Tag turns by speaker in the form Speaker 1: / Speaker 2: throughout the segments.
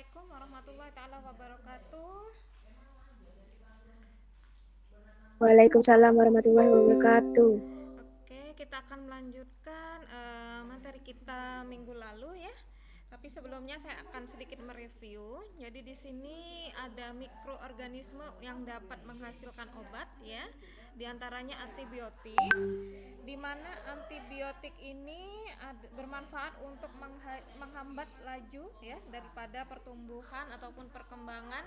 Speaker 1: Assalamualaikum warahmatullahi taala wabarakatuh.
Speaker 2: Waalaikumsalam warahmatullahi wabarakatuh.
Speaker 1: Oke, kita akan melanjutkan materi kita minggu lalu ya. Tapi sebelumnya saya akan sedikit mereview. Jadi di sini ada mikroorganisme yang dapat menghasilkan obat ya. Di antaranya antibiotik, di mana antibiotik ini bermanfaat untuk menghambat laju ya daripada pertumbuhan ataupun perkembangan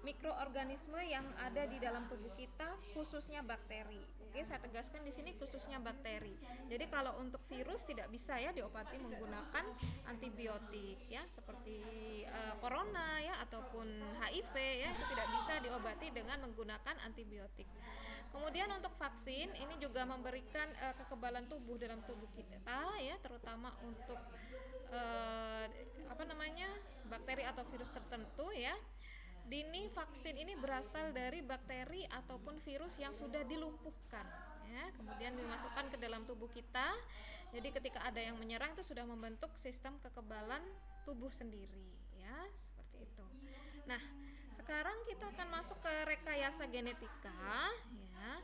Speaker 1: mikroorganisme yang ada di dalam tubuh kita, khususnya bakteri. Oke, saya tegaskan di sini khususnya bakteri. Jadi kalau untuk virus tidak bisa ya diobati menggunakan antibiotik ya, seperti corona ya ataupun HIV ya, itu tidak bisa diobati dengan menggunakan antibiotik. Kemudian untuk vaksin ini juga memberikan kekebalan tubuh dalam tubuh kita ya, terutama untuk uh, apa namanya bakteri atau virus tertentu ya. Dini vaksin ini berasal dari bakteri ataupun virus yang sudah dilumpuhkan ya, kemudian dimasukkan ke dalam tubuh kita. Jadi ketika ada yang menyerang itu sudah membentuk sistem kekebalan tubuh sendiri ya, seperti itu. Nah, sekarang kita akan masuk ke rekayasa genetika ya.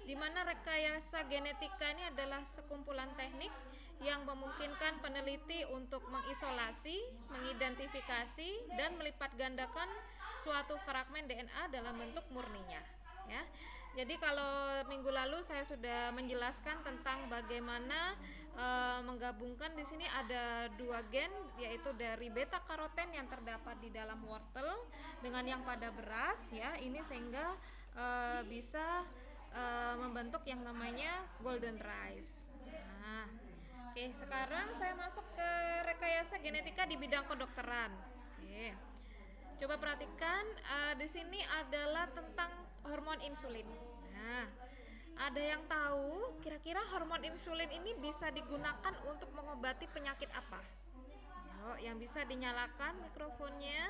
Speaker 1: Di mana rekayasa genetika ini adalah sekumpulan teknik yang memungkinkan peneliti untuk mengisolasi, mengidentifikasi dan melipat gandakan suatu fragmen DNA dalam bentuk murninya ya. Jadi kalau minggu lalu saya sudah menjelaskan tentang bagaimana menggabungkan di sini ada dua gen, yaitu dari beta karoten yang terdapat di dalam wortel dengan yang pada beras ya, ini sehingga bisa membentuk yang namanya golden rice. Nah, oke, sekarang saya masuk ke rekayasa genetika di bidang kedokteran. Oke. Coba perhatikan, di sini adalah tentang hormon insulin. Nah, ada yang tahu kira-kira hormon insulin ini bisa digunakan untuk mengobati penyakit apa? Ayo, yang bisa dinyalakan mikrofonnya.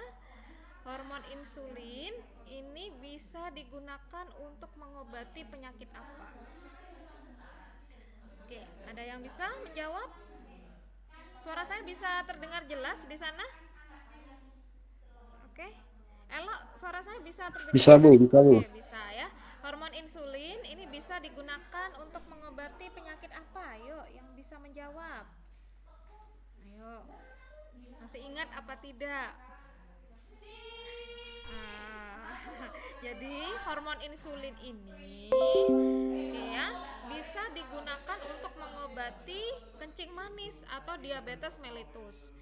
Speaker 1: Hormon insulin ini bisa digunakan untuk mengobati penyakit apa? Oke, ada yang bisa menjawab? Suara saya bisa terdengar jelas di sana? Oke. Elo, suara saya bisa terdengar
Speaker 3: Bisa Bu,
Speaker 1: jelas?
Speaker 3: bisa Bu.
Speaker 1: Oke, bisa ya. Hormon insulin ini bisa digunakan untuk mengobati penyakit apa? Yuk, yang bisa menjawab. Ayo. Masih ingat apa tidak? Ah, jadi hormon insulin ini ya bisa digunakan untuk mengobati kencing manis atau diabetes mellitus.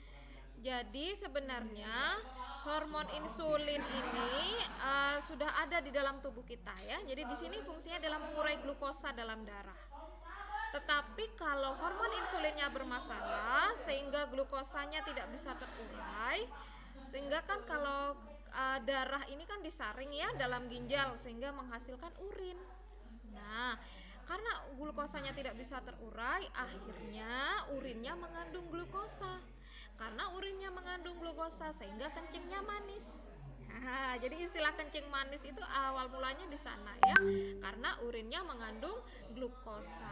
Speaker 1: Jadi sebenarnya hormon insulin ini sudah ada di dalam tubuh kita ya. Jadi di sini fungsinya adalah mengurai glukosa dalam darah. Tetapi kalau hormon insulinnya bermasalah sehingga glukosanya tidak bisa terurai, sehingga kan kalau darah ini kan disaring ya dalam ginjal sehingga menghasilkan urin. Nah, karena glukosanya tidak bisa terurai, akhirnya urinnya mengandung glukosa. Karena urinnya mengandung glukosa sehingga kencingnya manis. Nah, jadi istilah kencing manis itu awal mulanya di sana ya, karena urinnya mengandung glukosa.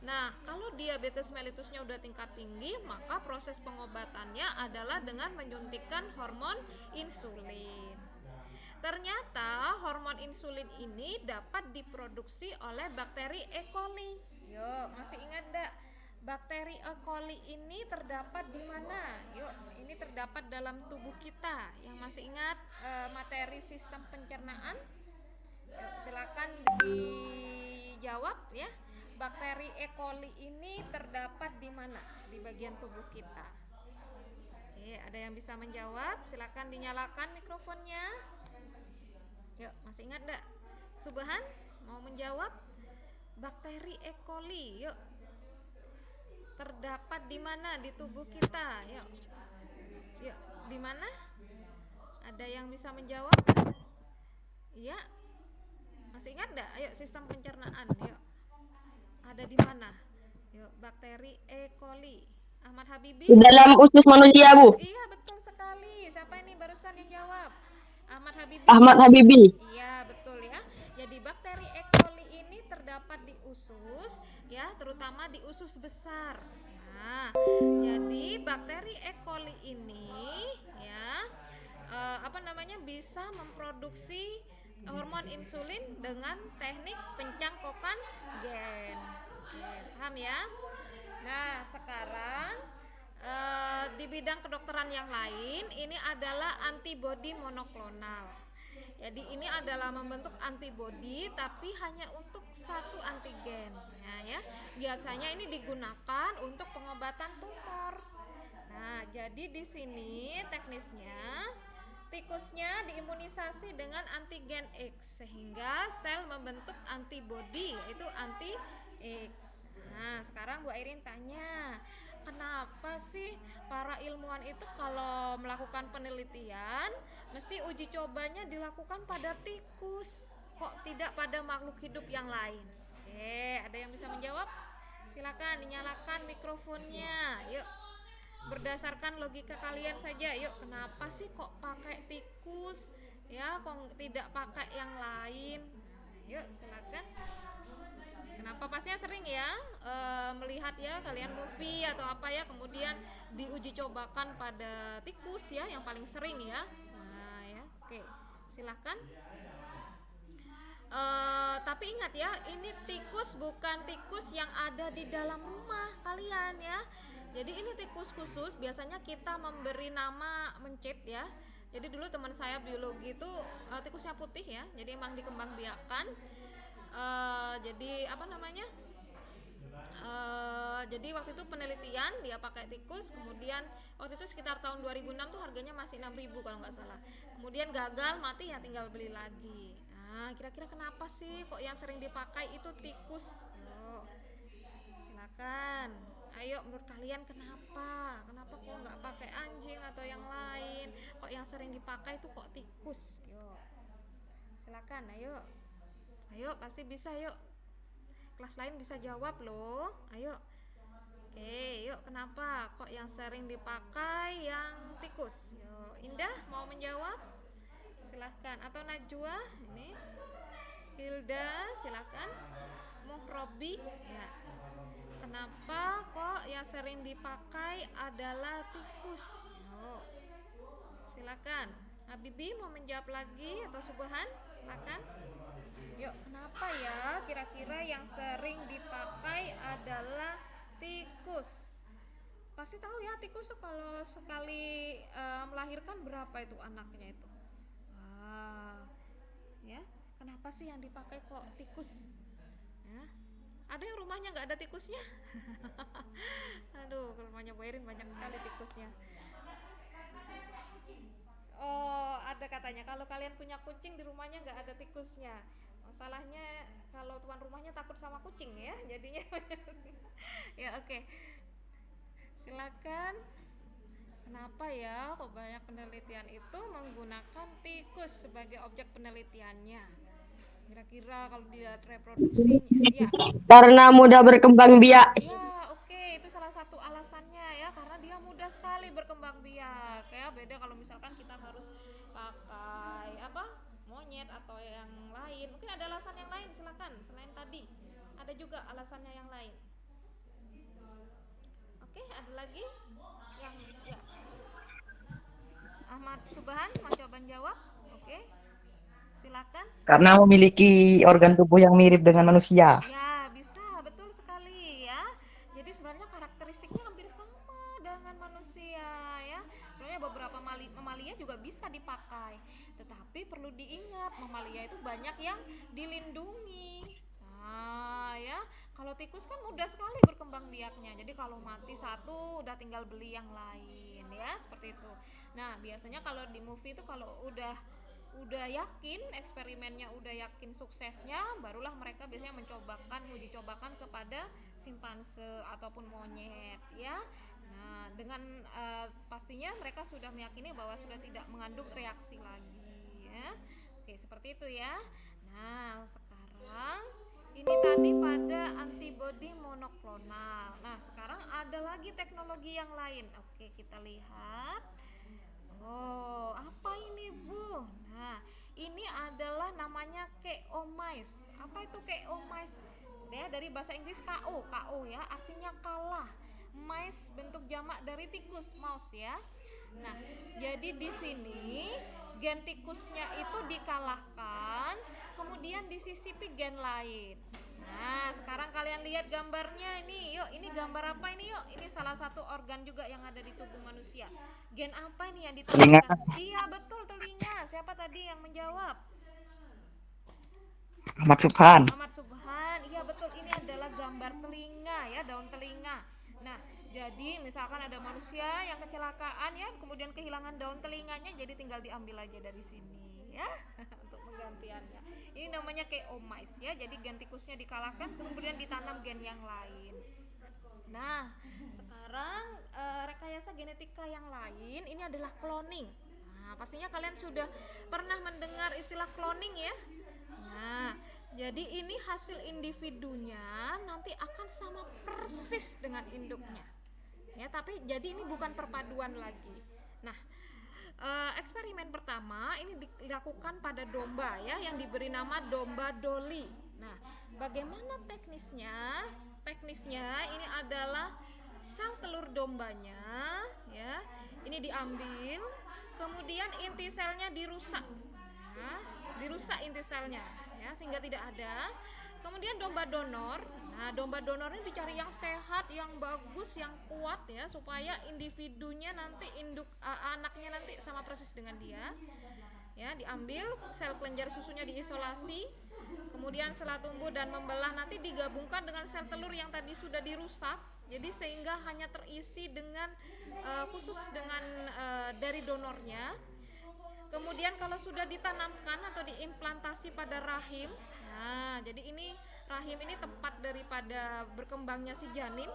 Speaker 1: Nah, kalau diabetes mellitusnya udah tingkat tinggi, maka proses pengobatannya adalah dengan menyuntikkan hormon insulin. Ternyata hormon insulin ini dapat diproduksi oleh bakteri E. coli. Yo, masih ingat enggak? Bakteri E. coli ini terdapat di mana? Yuk, ini terdapat dalam tubuh kita. Yang masih ingat materi sistem pencernaan? Yuk, silakan dijawab ya. Bakteri E. coli ini terdapat di mana? Di bagian tubuh kita. Oke, ada yang bisa menjawab? Silakan dinyalakan mikrofonnya. Yuk, masih ingat enggak? Subhan mau menjawab? Bakteri E. coli, yuk. Terdapat di mana di tubuh kita? Yuk. Yuk, di mana? Ada yang bisa menjawab? Iya. Masih ingat enggak? Ayo, sistem pencernaan, yuk. Ada di mana? Yuk, bakteri E. coli. Ahmad Habibi?
Speaker 3: Di dalam usus manusia, Bu.
Speaker 1: Iya, betul sekali. Siapa ini barusan yang jawab? Ahmad Habibi.
Speaker 3: Ahmad Habibi.
Speaker 1: Iya, betul ya. Jadi bakteri E. coli ini terdapat di usus ya, terutama di usus besar. Nah, jadi bakteri E. coli ini ya bisa memproduksi hormon insulin dengan teknik pencangkokan gen. Oke, paham ya? Nah, sekarang di bidang kedokteran yang lain ini adalah antibodi monoklonal. Jadi ini adalah membentuk antibodi tapi hanya untuk satu antigen. Nah, ya, biasanya ini digunakan untuk pengobatan tumor. Nah, jadi di sini teknisnya tikusnya diimunisasi dengan antigen X sehingga sel membentuk antibodi yaitu anti X. Nah, sekarang Bu Airin tanya, kenapa sih para ilmuwan itu kalau melakukan penelitian mesti uji cobanya dilakukan pada tikus, kok tidak pada makhluk hidup yang lain? Oke, ada yang bisa menjawab? Silakan dinyalakan mikrofonnya. Yuk, berdasarkan logika kalian saja. Yuk, kenapa sih kok pakai tikus? Ya, kok tidak pakai yang lain? Yuk, silakan. Kenapa? Pastinya sering ya melihat ya kalian movie atau apa ya, kemudian diuji cobakan pada tikus ya, yang paling sering ya. Nah ya, oke, silahkan. Tapi ingat ya, ini tikus bukan tikus yang ada di dalam rumah kalian ya. Jadi ini tikus khusus, biasanya kita memberi nama mencit ya. Jadi dulu teman saya biologi itu tikusnya putih ya, jadi emang dikembangbiakan. Jadi apa namanya? Jadi waktu itu penelitian dia pakai tikus, kemudian waktu itu sekitar tahun 2006 tuh harganya masih 6.000 kalau nggak salah. Kemudian gagal, mati ya, tinggal beli lagi. Nah, kira-kira kenapa sih kok yang sering dipakai itu tikus? Silakan. Ayo, menurut kalian kenapa? Kenapa kok nggak pakai anjing atau yang lain? Kok yang sering dipakai itu kok tikus? Yuk, silakan. Ayo, ayo, pasti bisa. Yuk, kelas lain bisa jawab loh. Ayo. Oke, yuk, kenapa kok yang sering dipakai yang tikus? Yuk, Indah mau menjawab? Silahkan. Atau Najwa ini, Hilda silahkan. Muhrobi ya. Kenapa kok yang sering dipakai adalah tikus? Yuk, silakan. Habibi mau menjawab lagi atau Subhan? Silakan. Yuk, kenapa ya kira-kira yang sering dipakai adalah tikus? Pasti tahu ya, tikus kalau sekali melahirkan berapa itu anaknya itu. Ya, kenapa sih yang dipakai kok tikus? Ya, ada yang rumahnya nggak ada tikusnya? Aduh, kalau rumahnya Bu Erin banyak sekali tikusnya. Oh, ada katanya kalau kalian punya kucing di rumahnya nggak ada tikusnya. Masalahnya kalau tuan rumahnya takut sama kucing ya, jadinya. Ya, oke. Silakan. Kenapa ya kok banyak penelitian itu menggunakan tikus sebagai objek penelitiannya? Kira-kira kalau dilihat reproduksinya, ya.
Speaker 3: Karena mudah berkembang biak.
Speaker 1: Ya, oke, itu salah satu alasannya ya, karena dia mudah sekali berkembang biak. Ya, beda kalau misalkan kita harus pakai apa? Monyet atau yang lain. Mungkin ada alasan yang lain, silakan. Selain tadi, ada juga alasannya yang lain. Oke, ada lagi yang ya. Ahmad Subhan mau coba jawab? Oke, silakan.
Speaker 4: Karena memiliki organ tubuh yang mirip dengan manusia.
Speaker 1: Ya, bisa, betul sekali ya. Jadi sebenarnya karakteristiknya hampir sama dengan manusia ya. Sebenarnya beberapa mamalia juga bisa dipakai. Tetapi perlu diingat, mamalia itu banyak yang dilindungi. Nah, ya, kalau tikus kan mudah sekali berkembang biaknya. Jadi kalau mati satu udah tinggal beli yang lain ya, seperti itu. Nah, biasanya kalau di movie itu kalau udah yakin eksperimennya, udah yakin suksesnya, barulah mereka biasanya uji cobakan kepada simpanse ataupun monyet ya. Nah, dengan pastinya mereka sudah meyakini bahwa sudah tidak mengandung reaksi lagi ya. Oke, seperti itu ya. Nah, sekarang ini tadi pada antibodi monoklonal. Nah, sekarang ada lagi teknologi yang lain. Oke, kita lihat. Oh, apa ini, Bu? Nah, ini adalah namanya keomice. Apa itu keomice? Ya, dari bahasa Inggris KO, ya, artinya kalah. Mice bentuk jamak dari tikus, mouse ya. Nah, jadi di sini gen tikusnya itu dikalahkan, kemudian disisipi gen lain. Nah, sekarang kalian lihat gambarnya ini. Yuk, ini gambar apa ini? Yuk, ini salah satu organ juga yang ada di tubuh manusia. Gen apa ini yang
Speaker 4: Telinga.
Speaker 1: ditanamkan? Iya, betul, telinga. Siapa tadi yang menjawab?
Speaker 4: Ahmad Subhan.
Speaker 1: Ahmad Subhan. Iya, betul. Ini adalah gambar telinga ya, daun telinga. Nah, jadi misalkan ada manusia yang kecelakaan ya, kemudian kehilangan daun telinganya, jadi tinggal diambil aja dari sini ya untuk menggantiannya. Ini namanya keomais ya. Jadi gen tikusnya dikalahkan, kemudian ditanam gen yang lain. Nah, sekarang rekayasa genetika yang lain ini adalah cloning. Nah, pastinya kalian sudah pernah mendengar istilah cloning ya. Nah, jadi ini hasil individunya nanti akan sama persis dengan induknya. Ya, tapi jadi ini bukan perpaduan lagi. Nah, eksperimen pertama ini dilakukan pada domba ya, yang diberi nama domba Dolly. Nah, bagaimana teknisnya? Teknisnya ini adalah sel telur dombanya ya, ini diambil, kemudian inti selnya dirusak. Nah, dirusak inti selnya ya, sehingga tidak ada. Kemudian domba donor. Nah, domba donor ini dicari yang sehat, yang bagus, yang kuat ya, supaya individunya nanti anaknya nanti sama persis dengan dia. Ya, diambil, sel kelenjar susunya diisolasi. Kemudian setelah tumbuh dan membelah nanti digabungkan dengan sel telur yang tadi sudah dirusak. Jadi sehingga hanya terisi dengan khusus dengan dari donornya. Kemudian kalau sudah ditanamkan atau diimplantasi pada rahim, nah jadi ini rahim ini tempat daripada berkembangnya si janin.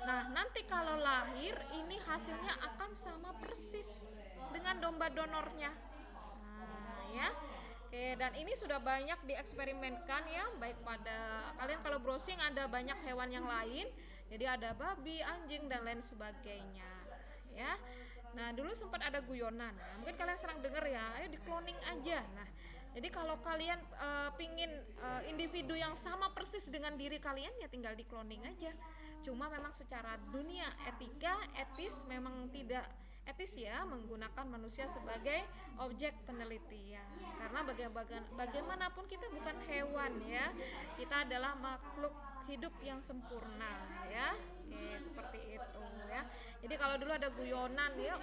Speaker 1: Nah, nanti kalau lahir ini hasilnya akan sama persis dengan domba donornya. Nah, ya. Oke, dan ini sudah banyak dieksperimenkan ya, baik pada kalian kalau browsing ada banyak hewan yang lain. Jadi ada babi, anjing dan lain sebagainya. Ya. Nah, dulu sempat ada guyonan. Nah, mungkin kalian sering dengar ya, ayo di cloning aja. Nah, jadi kalau kalian pingin individu yang sama persis dengan diri kalian ya tinggal di cloning aja. Cuma memang secara dunia etika, etis memang tidak etis ya menggunakan manusia sebagai objek penelitian. Karena bagaimanapun kita bukan hewan ya. Kita adalah makhluk hidup yang sempurna ya. Oke, seperti itu ya. Jadi kalau dulu ada guyonan ya,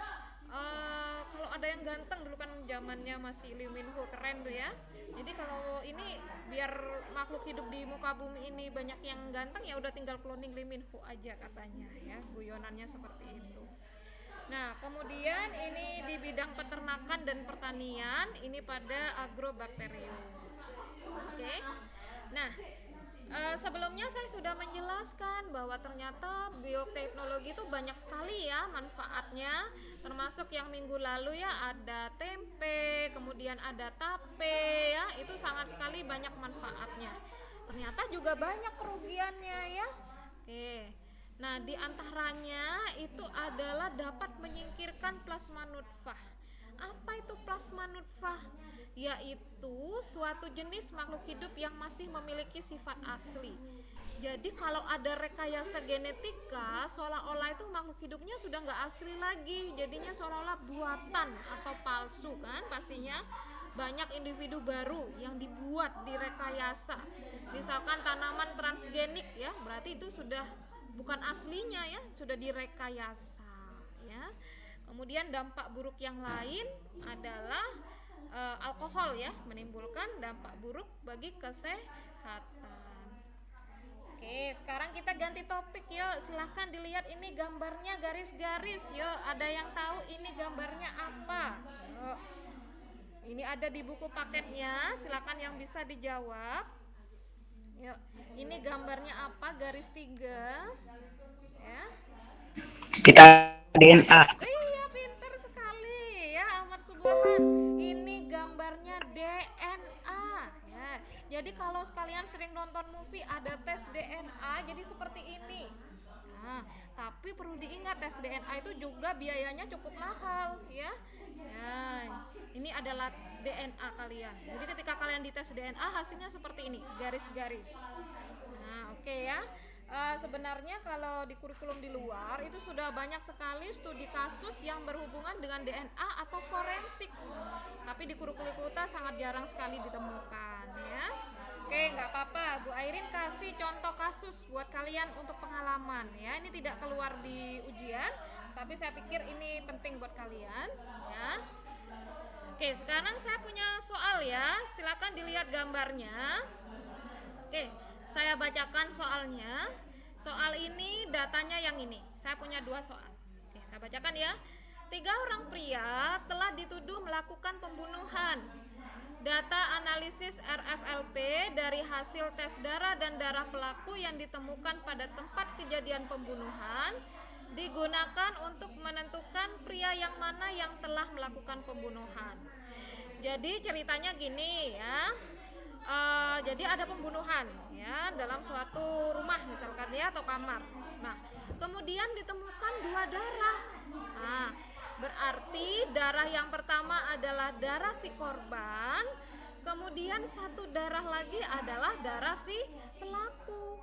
Speaker 1: kalau ada yang ganteng dulu kan zamannya masih Lee Min Ho, keren tuh ya. Jadi kalau ini biar makhluk hidup di muka bumi ini banyak yang ganteng ya udah tinggal cloning Lee Min Ho aja katanya ya, guyonannya seperti itu. Nah, kemudian ini di bidang peternakan dan pertanian ini pada agrobakterium. Oke. Nah, sebelumnya saya sudah menjelaskan bahwa ternyata bioteknologi itu banyak sekali ya manfaatnya, termasuk yang minggu lalu ya ada tempe, kemudian ada tape ya, itu sangat sekali banyak manfaatnya. Ternyata juga banyak kerugiannya ya. Oke. Nah, di antaranya itu adalah dapat menyingkirkan plasma nutfah. Apa itu plasma nutfah? Yaitu suatu jenis makhluk hidup yang masih memiliki sifat asli. Jadi kalau ada rekayasa genetika, seolah-olah itu makhluk hidupnya sudah nggak asli lagi, jadinya seolah-olah buatan atau palsu kan pastinya. Banyak individu baru yang dibuat direkayasa. Misalkan tanaman transgenik ya, berarti itu sudah bukan aslinya ya, sudah direkayasa ya. Kemudian dampak buruk yang lain adalah alkohol ya, menimbulkan dampak buruk bagi kesehatan. Oke, sekarang kita ganti topik yuk. Silahkan dilihat ini gambarnya garis-garis yuk. Ada yang tahu ini gambarnya apa? Yuk. Ini ada di buku paketnya, silakan yang bisa dijawab. Yuk, ini gambarnya apa? Garis 3 ya.
Speaker 4: Kita DNA.
Speaker 1: Iya, pinter sekali ya Ahmad Subhan. Ini gambarnya DNA ya. Jadi kalau sekalian sering nonton movie ada tes DNA, jadi seperti ini. Nah, tapi perlu diingat tes DNA itu juga biayanya cukup mahal ya. Nah, ini adalah DNA kalian. Jadi ketika kalian dites DNA hasilnya seperti ini, garis-garis. Nah, oke ya. sebenarnya kalau di kurikulum di luar itu sudah banyak sekali studi kasus yang berhubungan dengan DNA atau forensik, tapi di kurikulum kita sangat jarang sekali ditemukan ya. Oke, nggak apa-apa, Bu Airin kasih contoh kasus buat kalian untuk pengalaman ya. Ini tidak keluar di ujian, tapi saya pikir ini penting buat kalian ya. Oke, sekarang saya punya soal ya. Silakan dilihat gambarnya. Oke, saya bacakan soalnya. Soal ini datanya yang ini. Saya punya 2 soal. Oke, saya bacakan ya. 3 orang pria telah dituduh melakukan pembunuhan. Data analisis RFLP dari hasil tes darah dan darah pelaku yang ditemukan pada tempat kejadian pembunuhan digunakan untuk menentukan pria yang mana yang telah melakukan pembunuhan. Jadi ceritanya gini ya. Jadi ada pembunuhan ya dalam suatu rumah misalkan ya, atau kamar. Nah, kemudian ditemukan 2 darah. Nah, berarti darah yang pertama adalah darah si korban, kemudian 1 darah lagi adalah darah si pelaku.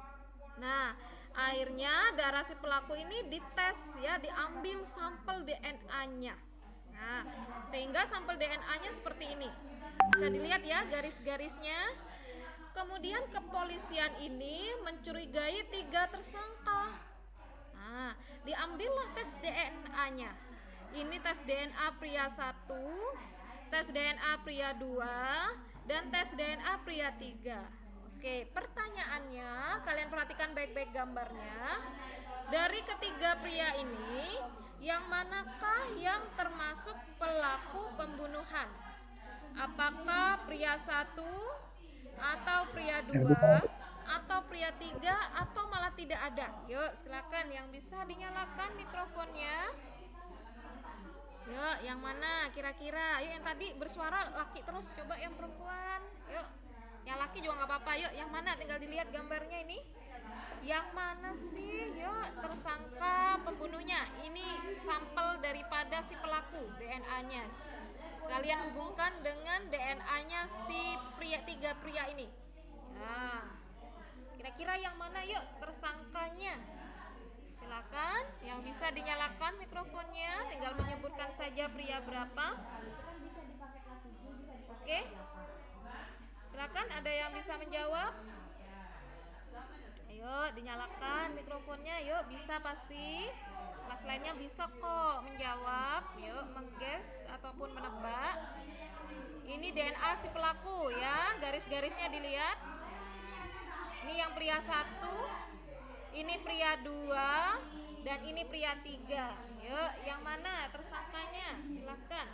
Speaker 1: Nah, akhirnya darah si pelaku ini dites ya, diambil sampel DNA-nya. Nah, sehingga sampel DNA-nya seperti ini. Bisa dilihat ya garis-garisnya. Kemudian kepolisian ini mencurigai 3 tersangka. Nah, diambillah tes DNA-nya. Ini tes DNA pria 1, tes DNA pria 2, dan tes DNA pria 3. Oke, pertanyaannya, kalian perhatikan baik-baik gambarnya. Dari ketiga pria ini, yang manakah yang termasuk pelaku pembunuhan? Apakah pria 1 atau pria 2 atau pria 3 atau malah tidak ada? Yuk, silakan yang bisa dinyalakan mikrofonnya. Yuk, yang mana kira-kira? Yuk, yang tadi bersuara laki terus, coba yang perempuan. Yuk, yang laki juga nggak apa-apa. Yuk, yang mana? Tinggal dilihat gambarnya ini. Yang mana sih? Yuk, tersangka pembunuhnya. Ini sampel daripada si pelaku, DNA-nya. Kalian hubungkan dengan DNA-nya si 3 pria ini. Nah, kira-kira yang mana? Yuk, tersangkanya. Silakan, yang bisa dinyalakan mikrofonnya, tinggal menyebutkan saja pria berapa. Oke, silakan, ada yang bisa menjawab? Ayo dinyalakan mikrofonnya, yuk, bisa pasti. Kelas lainnya bisa kok menjawab, yuk, mengguess ataupun menebak. Ini DNA si pelaku ya, garis-garisnya dilihat. Ini yang pria 1, ini pria 2, dan ini pria 3. Yuk, yang mana tersangkanya? Silakan.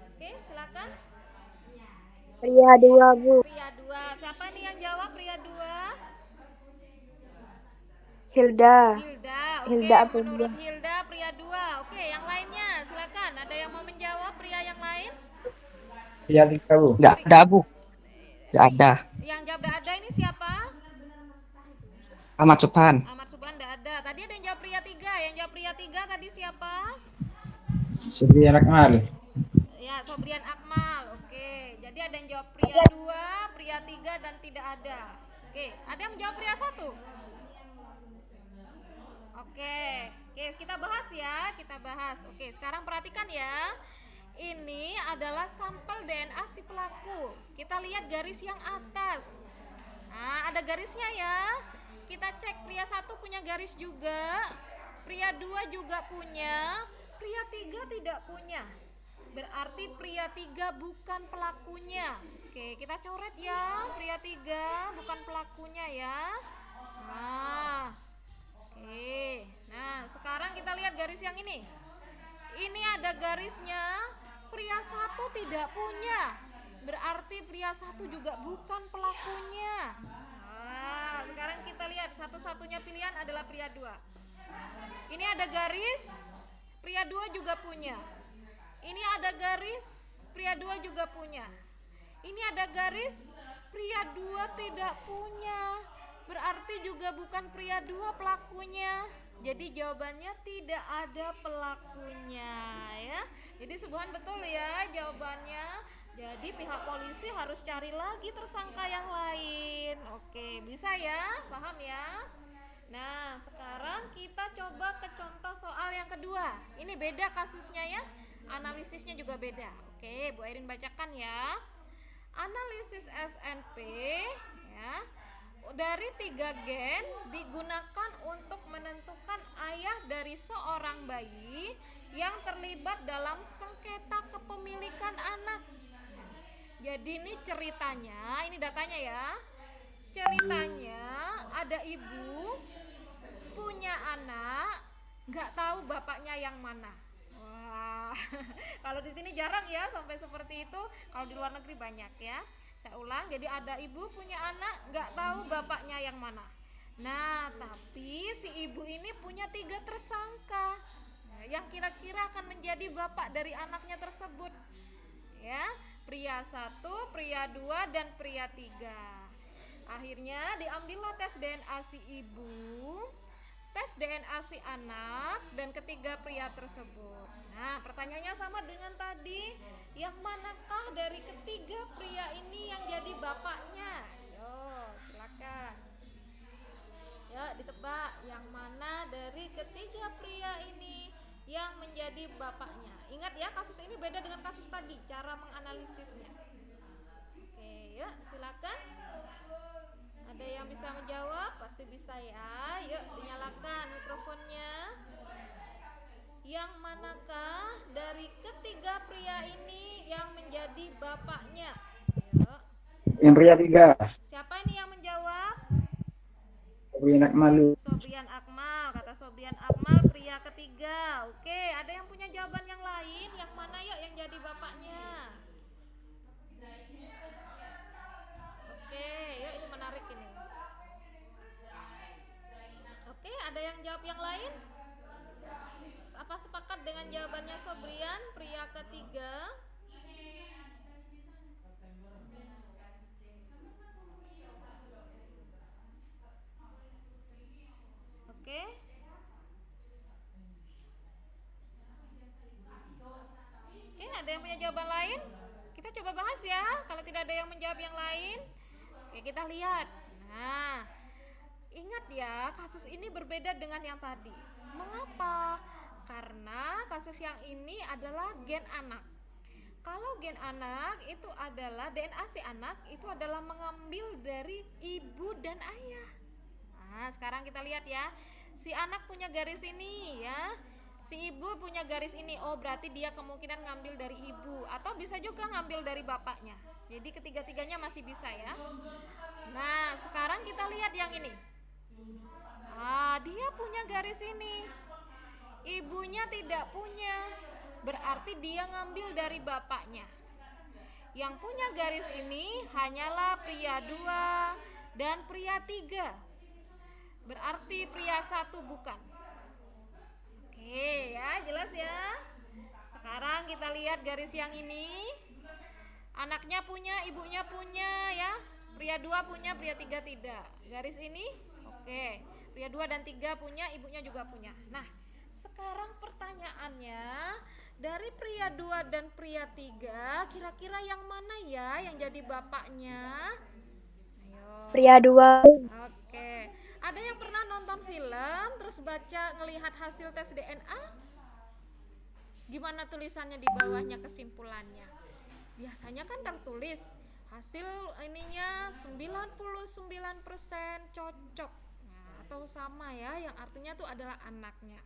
Speaker 1: Oke, silakan.
Speaker 2: Pria 2, Bu.
Speaker 1: Pria 2. Siapa nih yang jawab pria 2?
Speaker 2: Hilda.
Speaker 1: Hilda. Oke,
Speaker 2: Hilda
Speaker 1: menurut
Speaker 2: Aprilia.
Speaker 1: Hilda pria 2. Oke, yang lainnya silakan. Ada yang mau menjawab pria yang lain?
Speaker 4: Pria 3, Bu. Nggak ada, Bu. Nggak ada.
Speaker 1: Yang jawab tidak ada ini siapa?
Speaker 4: Ahmad Subhan.
Speaker 1: Ahmad Subhan tidak ada. Tadi ada yang jawab pria 3. Yang jawab pria 3 tadi siapa?
Speaker 5: Sobrian Akmal.
Speaker 1: Ya, Sobrian Akmal. Oke, jadi ada yang jawab pria 2, pria 3, dan tidak ada. Oke, ada yang menjawab pria 1? Oke, kita bahas ya, kita bahas. Oke, sekarang perhatikan ya. Ini adalah sampel DNA si pelaku. Kita lihat garis yang atas. Nah, ada garisnya ya. Kita cek, pria 1 punya garis juga, pria 2 juga punya, pria 3 tidak punya. Berarti pria 3 bukan pelakunya. Oke, kita coret ya, pria 3 bukan pelakunya ya. Nah, oke. Nah, sekarang kita lihat garis yang ini. Ini ada garisnya, pria 1 tidak punya. Berarti pria 1 juga bukan pelakunya. Nah, sekarang kita lihat satu-satunya pilihan adalah pria 2. Ini ada garis, pria 2 juga punya. Ini ada garis, pria 2 juga punya. Ini ada garis, pria 2 tidak punya. Berarti juga bukan pria 2 pelakunya. Jadi jawabannya tidak ada pelakunya ya. Jadi Subhan betul ya jawabannya. Jadi pihak polisi harus cari lagi tersangka yang lain. Oke, bisa ya? Paham ya? Nah, sekarang kita coba ke contoh soal yang kedua. Ini beda kasusnya ya. Analisisnya juga beda. Oke, Bu Airin bacakan ya. Analisis SNP ya. Dari 3 gen digunakan untuk menentukan ayah dari seorang bayi yang terlibat dalam sengketa kepemilikan anak. Jadi ini ceritanya, ini datanya ya. Ceritanya ada ibu punya anak, nggak tahu bapaknya yang mana. Wah, kalau di sini jarang ya sampai seperti itu. Kalau di luar negeri banyak ya. Saya ulang, jadi ada ibu punya anak, nggak tahu bapaknya yang mana. Nah, tapi si ibu ini punya 3 tersangka yang kira-kira akan menjadi bapak dari anaknya tersebut. Ya, pria 1, pria 2, dan pria 3. Akhirnya diambillah tes DNA si ibu, tes DNA si anak, dan ketiga pria tersebut. Nah, pertanyaannya sama dengan tadi, yang manakah dari ketiga pria ini yang jadi bapaknya? Yo, silakan. Ya, ditebak yang mana dari ketiga pria ini yang menjadi bapaknya. Ingat ya, kasus ini beda dengan kasus tadi, cara menganalisisnya. Oke, yuk silakan. Ada yang bisa menjawab? Pasti bisa ya. Yuk dinyalakan mikrofonnya. Yang manakah dari ketiga pria ini yang menjadi bapaknya? Yuk.
Speaker 5: Yang pria 3.
Speaker 1: Siapa ini yang menjawab?
Speaker 5: Sobrian Akmal.
Speaker 1: Sobrian Akmal. Kata Sobrian Akmal pria ketiga. Oke, ada yang punya jawaban yang lain? Yang mana yuk yang jadi bapaknya? Oke, yuk ini menarik ini. Oke, ada yang jawab yang lain? Apa sepakat dengan jawabannya Sobrian, pria ketiga? Oke. Oke, ada yang punya jawaban lain? Kita coba bahas ya. Kalau tidak ada yang menjawab yang lain, oke kita lihat. Nah, ingat ya, kasus ini berbeda dengan yang tadi. Mengapa? Karena kasus yang ini adalah gen anak. Kalau gen anak itu adalah DNA si anak itu adalah mengambil dari ibu dan ayah. Nah, sekarang kita lihat ya. Si anak punya garis ini ya. Si ibu punya garis ini. Oh, berarti dia kemungkinan ngambil dari ibu atau bisa juga ngambil dari bapaknya. Jadi ketiga-tiganya masih bisa ya. Nah, sekarang kita lihat yang ini. Dia punya garis ini. Ibunya tidak punya. Berarti dia ngambil dari bapaknya. Yang punya garis ini hanyalah pria 2 dan pria 3. Berarti pria 1 bukan. Oke ya, jelas ya. Sekarang kita lihat garis yang ini. Anaknya punya, ibunya punya ya. Pria 2 punya, pria 3 tidak. Garis ini oke. Pria 2 dan 3 punya, ibunya juga punya. Nah, sekarang pertanyaannya, dari pria 2 dan pria 3, kira-kira yang mana ya yang jadi bapaknya? Ayo.
Speaker 2: Pria 2.
Speaker 1: Oke. Ada yang pernah nonton film terus ngelihat hasil tes DNA? Gimana tulisannya di bawahnya kesimpulannya? Biasanya kan tertulis hasil ininya 99% cocok. Nah, atau sama ya, yang artinya itu adalah anaknya.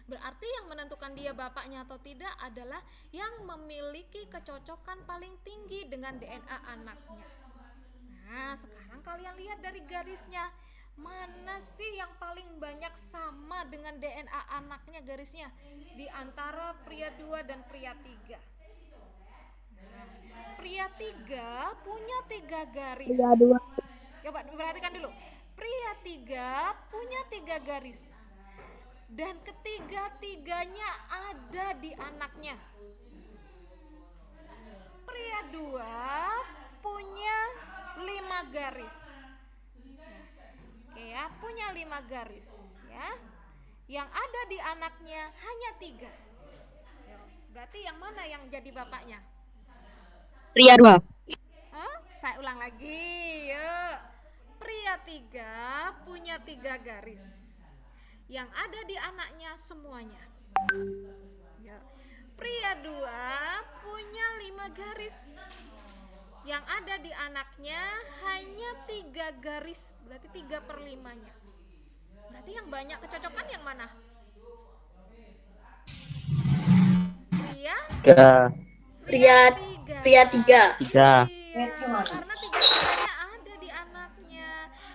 Speaker 1: Berarti yang menentukan dia bapaknya atau tidak adalah yang memiliki kecocokan paling tinggi dengan DNA anaknya. Nah, sekarang kalian lihat dari garisnya. Mana sih yang paling banyak sama dengan DNA anaknya garisnya di antara pria 2 dan pria 3? Nah, pria 3 punya 3 garis.
Speaker 2: Pria 2.
Speaker 1: Coba perhatikan dulu. Pria 3 punya 3 garis. Dan ketiga-tiganya ada di anaknya. Pria 2 punya 5 garis. Oke ya, punya 5 garis ya. Yang ada di anaknya hanya 3. Berarti yang mana yang jadi bapaknya?
Speaker 3: Pria 2.
Speaker 1: Oh, saya ulang lagi. Yuk. Pria 3 punya 3 garis. Yang ada di anaknya semuanya. Ya. Pria 2 punya 5 garis. Yang ada di anaknya hanya 3 garis. Berarti 3/5-nya. Berarti yang banyak kecocokan yang mana? Pria
Speaker 3: Ya.
Speaker 1: Pria
Speaker 3: Pria 3.
Speaker 1: Iya, karena 3-tiganya ada di anaknya.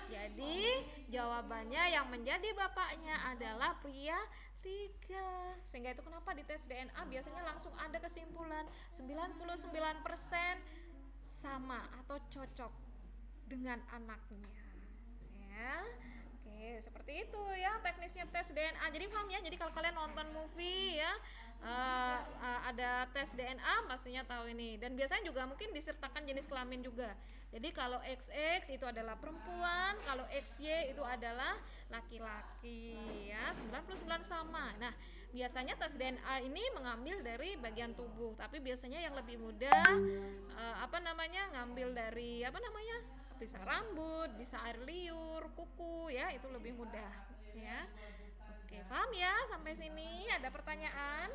Speaker 1: Jadi jawabannya yang menjadi bapaknya adalah pria 3. Sehingga itu kenapa di tes DNA biasanya langsung ada kesimpulan 99% sama atau cocok dengan anaknya. Ya. Oke, seperti itu ya teknisnya tes DNA. Jadi paham ya. Jadi kalau kalian nonton movie ya, ada tes DNA pastinya tahu ini. Dan biasanya juga mungkin disertakan jenis kelamin juga. Jadi kalau XX itu adalah perempuan, kalau XY itu adalah laki-laki ya. 99 sama. Nah, biasanya tes DNA ini mengambil dari bagian tubuh, tapi biasanya yang lebih mudah ngambil dari bisa rambut, bisa air liur, kuku ya, itu lebih mudah ya. Oke, paham ya sampai sini? Ada pertanyaan?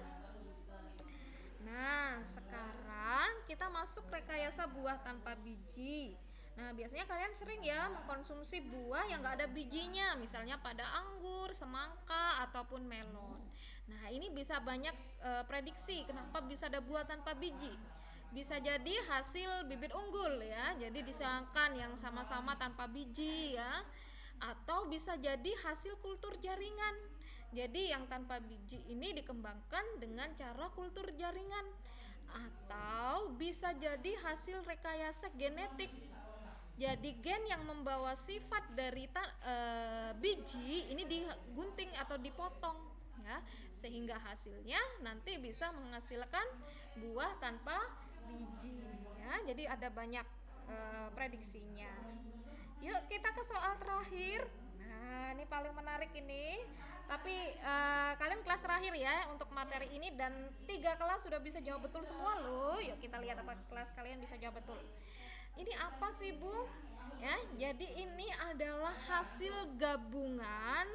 Speaker 1: Nah, sekarang kita masuk rekayasa buah tanpa biji. Nah, biasanya kalian sering ya mengkonsumsi buah yang gak ada bijinya, misalnya pada anggur, semangka, ataupun melon. Nah, ini bisa banyak prediksi kenapa bisa ada buah tanpa biji. Bisa jadi hasil bibit unggul ya, jadi disangkan yang sama-sama tanpa biji ya. Atau bisa jadi hasil kultur jaringan. Jadi yang tanpa biji ini dikembangkan dengan cara kultur jaringan. Atau bisa jadi hasil rekayasa genetik. Jadi gen yang membawa sifat dari biji ini digunting atau dipotong ya, sehingga hasilnya nanti bisa menghasilkan buah tanpa biji ya. Jadi ada banyak prediksinya. Yuk kita ke soal terakhir. Nah, ini paling menarik ini. Tapi kalian kelas terakhir ya untuk materi ini, dan 3 kelas sudah bisa jawab betul semua loh. Yuk kita lihat apa kelas kalian bisa jawab betul. Ini apa sih, Bu? Ya, jadi ini adalah hasil gabungan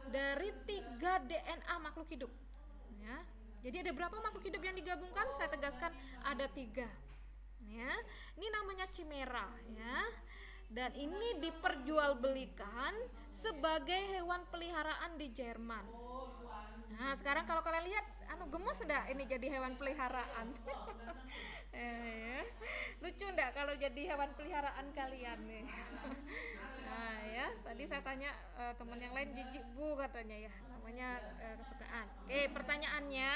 Speaker 1: dari 3 DNA makhluk hidup. Ya. Jadi ada berapa makhluk hidup yang digabungkan? Saya tegaskan ada 3. Ya. Ini namanya chimera ya. Dan ini diperjualbelikan sebagai hewan peliharaan di Jerman. Nah, sekarang kalau kalian lihat gemes enggak ini jadi hewan peliharaan? Lucu enggak kalau jadi hewan peliharaan kalian nih? Nah, ya, tadi saya tanya teman yang lain jijik Bu katanya ya, namanya kesukaan. Oke, pertanyaannya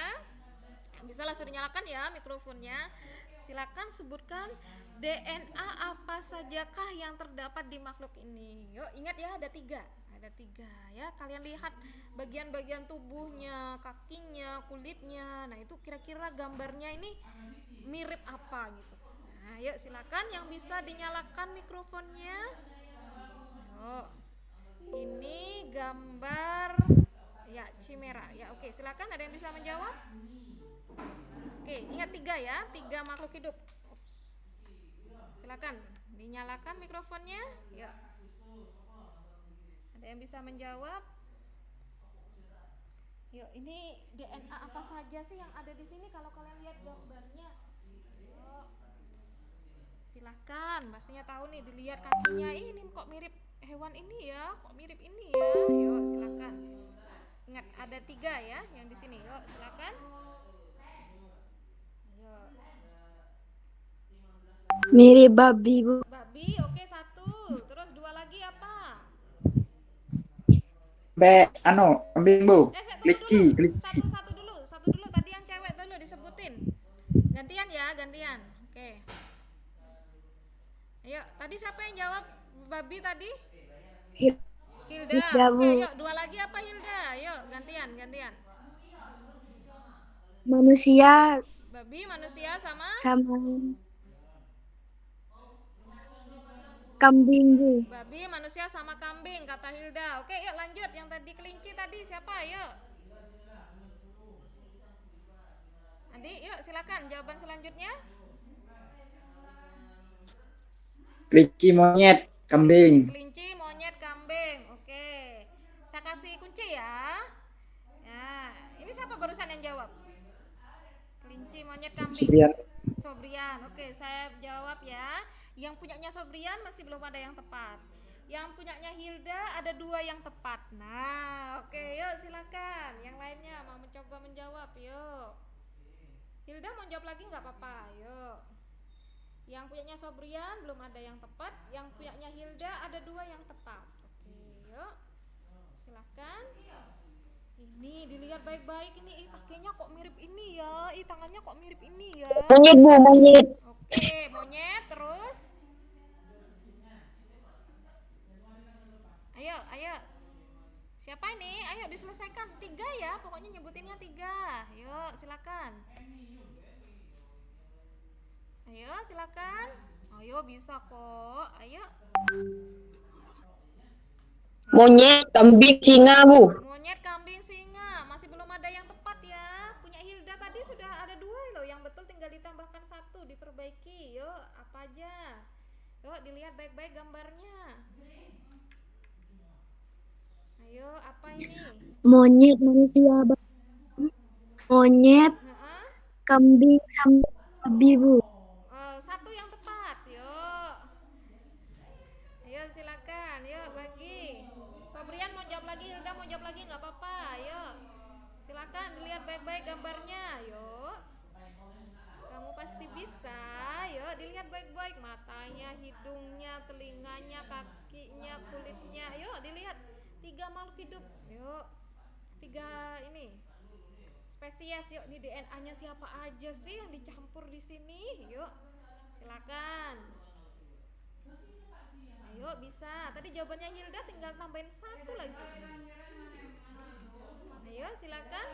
Speaker 1: bisa langsung dinyalakan ya mikrofonnya. Silakan sebutkan DNA apa sajakah yang terdapat di makhluk ini. Yuk, ingat ya ada 3 ya. Kalian lihat bagian-bagian tubuhnya, kakinya, kulitnya. Nah, itu kira-kira gambarnya ini mirip apa gitu. Nah, yuk silakan yang bisa dinyalakan mikrofonnya. Yuk. Ini gambar ya chimera ya. Oke, silakan ada yang bisa menjawab? Oke, ingat 3 ya, 3 makhluk hidup. Silakan dinyalakan mikrofonnya. Ya. Ada yang bisa menjawab? Yuk, ini DNA apa saja sih yang ada di sini kalau kalian lihat gambarnya? Yuk. Silakan, pastinya tahu nih dilihat kakinya. Ini kok mirip hewan ini ya, kok mirip ini ya. Yuk, silakan. Ingat ada 3 ya yang di sini. Yuk, silakan. Yuk.
Speaker 2: Mirip babi, Bu.
Speaker 1: Babi, oke 1. Terus 2 lagi apa?
Speaker 5: Kambing Bu.
Speaker 1: Tunggu
Speaker 5: Kelinci,
Speaker 1: dulu.
Speaker 5: kelinci.
Speaker 1: Satu dulu. Tadi yang cewek dulu disebutin. Gantian ya, gantian. Oke. Ayo, tadi siapa yang jawab babi tadi? Hilda.
Speaker 2: Hilda,
Speaker 1: Oke,
Speaker 2: Bu.
Speaker 1: yuk 2 lagi apa Hilda? Yuk, gantian.
Speaker 2: Manusia
Speaker 1: Babi, manusia sama
Speaker 2: sama kambing, Bu.
Speaker 1: babi, manusia sama kambing kata Hilda. Oke, yuk lanjut. Yang tadi kelinci tadi siapa? Yuk. Adi, yuk silakan jawaban selanjutnya.
Speaker 5: kelinci, monyet, kambing.
Speaker 1: Kelinci, monyet, kambing. Oke. Saya kasih kunci ya. Ya, ini siapa barusan yang jawab? Kelinci, monyet, kambing.
Speaker 5: Sekian.
Speaker 1: Sobrian. Oke, saya jawab ya. Yang punyanya Sobrian masih belum ada yang tepat. Yang punyanya Hilda ada 2 yang tepat. Nah, oke, yuk silakan. Yang lainnya mau mencoba menjawab, yuk. Hilda mau jawab lagi nggak apa-apa, yuk. Yang punyanya Sobrian belum ada yang tepat. Yang punyanya Hilda ada 2 yang tepat. Oke, yuk. Silakan. Ini dilihat baik-baik ini. Kakinya kok mirip ini ya. Tangannya kok mirip ini ya.
Speaker 3: Monyet Bu, monyet.
Speaker 1: Oke, monyet terus. Ayo. Siapa ini? Ayo diselesaikan. 3 ya, pokoknya nyebutinnya 3. Yuk, silakan. Ayo, silakan. Ayo, bisa kok. Ayo.
Speaker 3: Monyet, kambing, singa Bu.
Speaker 1: Monyet, kambing, singa. Masih belum ada yang tepat ya. Punya Hilda tadi sudah ada 2 loh. Yang betul tinggal ditambahkan 1, diperbaiki. Yuk, apa aja? Yuk, dilihat baik-baik gambarnya. Ayo, apa ini?
Speaker 2: Monyet, manusia, monyet,
Speaker 1: Heeh.
Speaker 2: kambing, sama babi, Bu.
Speaker 1: 1 yang tepat. Yuk. Ayo silakan. Yuk lagi. Sobrian mau jawab lagi, Hilda mau jawab lagi nggak apa-apa. Yuk. Silakan dilihat baik-baik gambarnya. Yuk. Kamu pasti bisa. Yuk dilihat baik-baik matanya, hidungnya, telinganya, kakinya, kulitnya. Yuk dilihat 3 makhluk hidup. Yuk. 3 ini spesies. Yuk, ini DNA-nya siapa aja sih yang dicampur di sini? Yuk. Silakan. Ayo bisa. Tadi jawabannya Hilda, tinggal tambahin 1 lagi. Ayo silakan.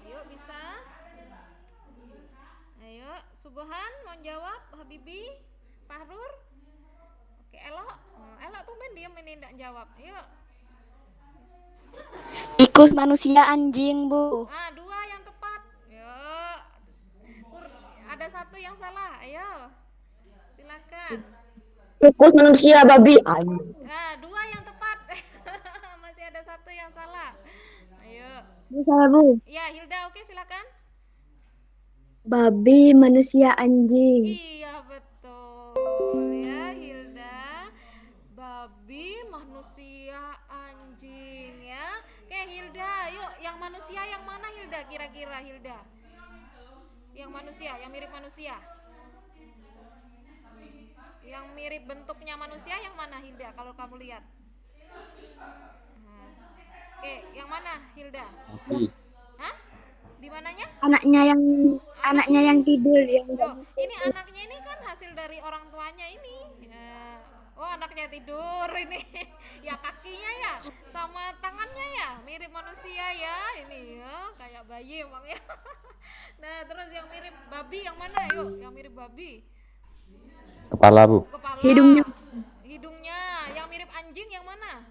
Speaker 1: Ayo bisa. Ayo Subhan mau jawab, Habibi, Fahrur. Oke, Elok. Elok tumben diam ini enggak jawab. Ayo.
Speaker 2: Tikus, manusia, anjing, Bu.
Speaker 1: 2 yang tepat. Yuk. Ada 1 yang salah. Ayo. Silakan.
Speaker 3: Tikus, manusia, babi. Ayo.
Speaker 1: 2 yang tepat. Masih ada 1 yang salah. Ayo.
Speaker 2: Bisa, Bu.
Speaker 1: Ya, Hilda, oke silakan.
Speaker 2: Babi, manusia, anjing.
Speaker 1: Iya, betul. Ya, Hilda. Babi, manusia, anjing ya. Oke, Hilda, yuk yang manusia yang mana Hilda kira-kira Hilda? Yang manusia, yang mirip manusia. Yang mirip bentuknya manusia yang mana Hilda kalau kamu lihat? Oke, yang mana Hilda? Hah? Di mananya?
Speaker 2: Anaknya yang tidur yang
Speaker 1: Loh, ini anaknya ini kan hasil dari orang tuanya ini. Oh, anaknya tidur ini. Ya kakinya ya sama tangannya ya mirip manusia ya ini ya, kayak bayi emang ya. Nah, terus yang mirip babi yang mana? Yuk, yang mirip babi.
Speaker 6: Kepala, Bu.
Speaker 1: Kepala.
Speaker 2: Hidungnya.
Speaker 1: Yang mirip anjing yang mana?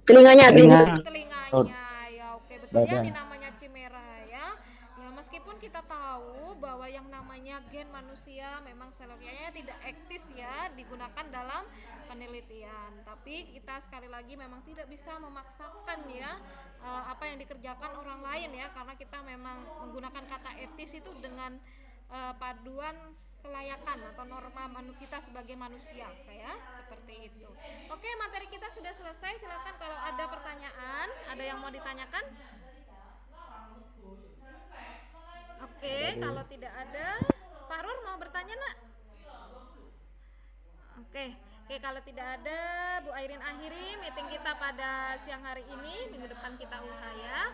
Speaker 3: Telinganya.
Speaker 1: Telinganya. Ya, oke, betul ya,
Speaker 6: Badan.
Speaker 1: ini namanya chimera ya. Ya, meskipun kita tahu bahwa yang namanya gen manusia memang seyogyanya tidak etis ya digunakan dalam penelitian, tapi kita sekali lagi memang tidak bisa memaksakan ya apa yang dikerjakan orang lain ya, karena kita memang menggunakan kata etis itu dengan paduan kelayakan atau norma kita sebagai manusia ya, seperti itu. Oke, materi kita sudah selesai. Silakan kalau ada pertanyaan, ada yang mau ditanyakan. Oke, kalau tidak ada, Fahrur mau bertanya nak? Oke, kalau tidak ada, Bu Airin akhiri meeting kita pada siang hari ini. Minggu depan kita UH ya.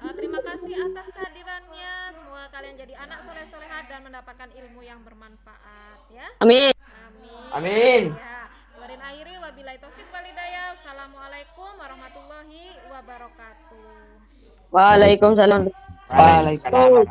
Speaker 1: Terima kasih atas kehadirannya. Semoga kalian jadi anak soleh-solehat dan mendapatkan ilmu yang bermanfaat ya.
Speaker 3: Amin.
Speaker 6: Amin.
Speaker 1: Ya, Bu Airin akhiri, wabillahi taufik walhidayah. Assalamualaikum warahmatullahi wabarakatuh.
Speaker 3: Waalaikumsalam.
Speaker 6: Waalaikumsalam.